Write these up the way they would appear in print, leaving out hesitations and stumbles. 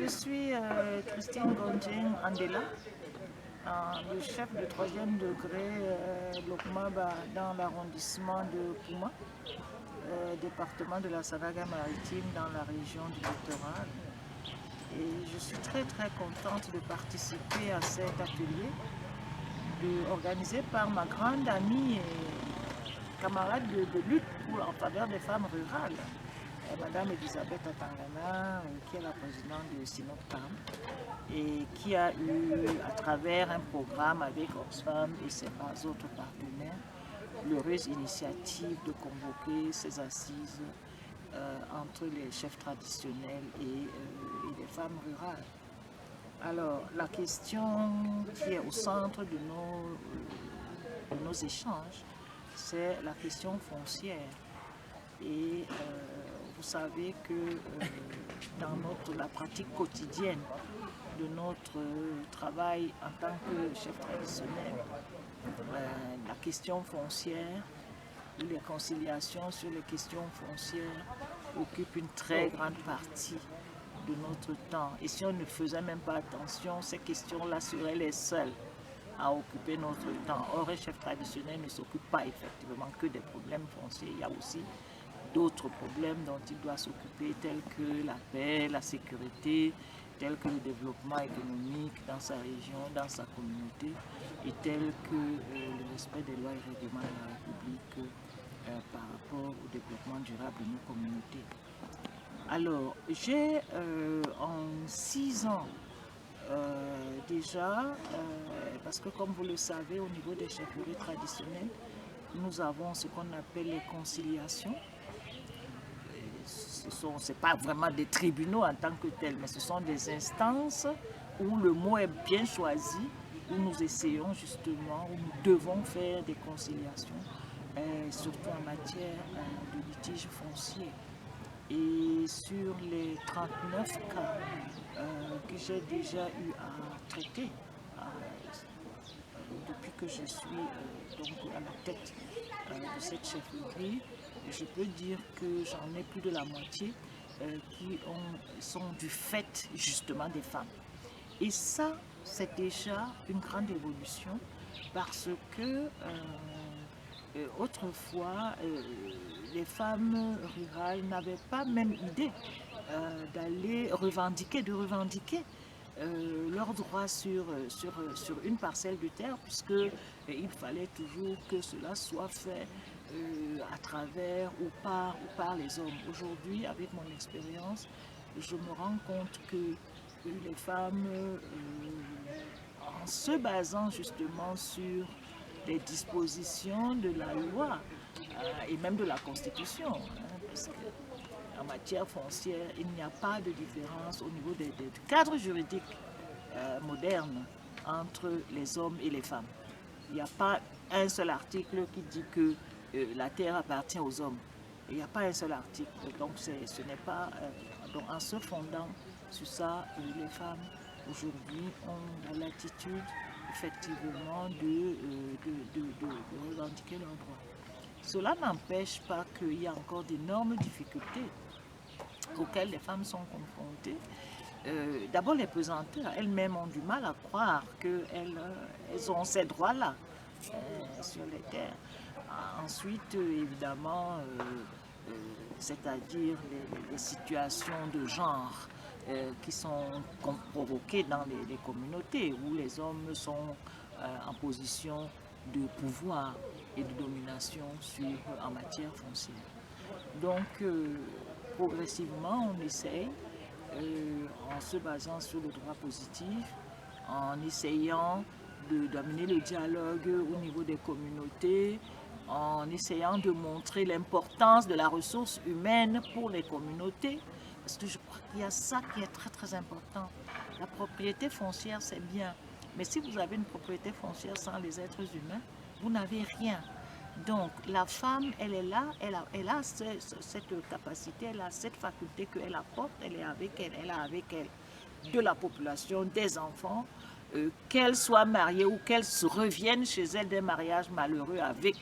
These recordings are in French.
Je suis Christine Gondjeng Andela, le chef de troisième degré Lokmaba dans l'arrondissement de Pouma, département de la Savaga-Maritime dans la région du littoral. Et je suis très contente de participer à cet atelier organisé par ma grande amie et camarade de lutte en faveur des femmes rurales, Madame Elisabeth Atangana, qui est la présidente de Sinoptam et qui a eu, à travers un programme avec Oxfam et ses autres partenaires, l'heureuse initiative de convoquer ces assises entre les chefs traditionnels et les femmes rurales. Alors, la question qui est au centre de nos échanges, c'est la question foncière. Et vous savez que dans la pratique quotidienne de notre travail en tant que chef traditionnel, la question foncière, les conciliations sur les questions foncières occupent une très grande partie de notre temps. Et si on ne faisait même pas attention, ces questions-là seraient les seules à occuper notre temps. Or, un chef traditionnel ne s'occupe pas effectivement que des problèmes fonciers. Il y a aussi d'autres problèmes dont il doit s'occuper, tels que la paix, la sécurité, tels que le développement économique dans sa région, dans sa communauté, et tels que le respect des lois et règlements de la République par rapport au développement durable de nos communautés. Alors, j'ai en 6 ans déjà, parce que comme vous le savez, au niveau des chefferies traditionnelles, nous avons ce qu'on appelle les conciliations. Ce n'est pas vraiment des tribunaux en tant que tels, mais ce sont des instances où le mot est bien choisi, où nous essayons justement, où nous devons faire des conciliations, surtout en matière de litige foncier. Et sur les 39 cas que j'ai déjà eu à traiter depuis que je suis donc à la tête de cette chefferie, je peux dire que j'en ai plus de la moitié qui sont du fait justement des femmes. Et ça, c'est déjà une grande évolution parce que autrefois, les femmes rurales n'avaient pas même idée d'aller revendiquer, leurs droits sur une parcelle de terre, puisqu'il fallait toujours que cela soit fait à travers ou par les hommes. Aujourd'hui, avec mon expérience, je me rends compte que les femmes, en se basant justement sur les dispositions de la loi et même de la Constitution, parce qu'en matière foncière, il n'y a pas de différence au niveau du cadre juridique moderne entre les hommes et les femmes. Il n'y a pas un seul article qui dit que la terre appartient aux hommes. Il n'y a pas un seul article. Donc ce n'est pas... donc en se fondant sur ça, les femmes aujourd'hui ont la latitude effectivement de revendiquer leurs droits. Cela n'empêche pas qu'il y a encore d'énormes difficultés auxquelles les femmes sont confrontées. D'abord, les pesanteurs elles-mêmes ont du mal à croire qu'elles ont ces droits-là sur les terres. Ensuite, évidemment, c'est-à-dire les situations de genre qui sont provoquées dans les communautés où les hommes sont en position de pouvoir et de domination en matière foncière. Donc, progressivement, on essaye, en se basant sur le droit positif, en essayant d'amener le dialogue au niveau des communautés, en essayant de montrer l'importance de la ressource humaine pour les communautés, parce que je crois qu'il y a ça qui est très important. La propriété foncière, c'est bien, mais si vous avez une propriété foncière sans les êtres humains, vous n'avez rien. Donc la femme, elle est là, elle a cette capacité, elle a cette faculté qu'elle apporte, elle a avec elle de la population, des enfants, qu'elle soit mariée ou qu'elle revienne chez elle des mariages malheureux avec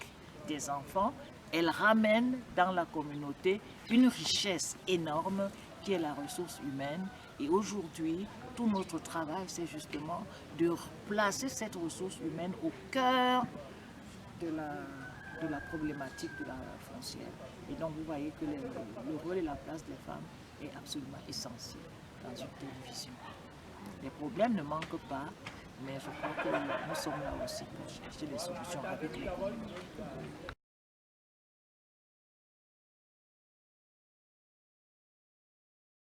des enfants, elle ramène dans la communauté une richesse énorme qui est la ressource humaine. Et aujourd'hui, tout notre travail, c'est justement de placer cette ressource humaine au cœur de la problématique de la foncière. Et donc, vous voyez que le rôle et la place des femmes est absolument essentiel dans une télévision. Les problèmes ne manquent pas, mais je crois que nous sommes là aussi pour chercher des solutions avec les communautés.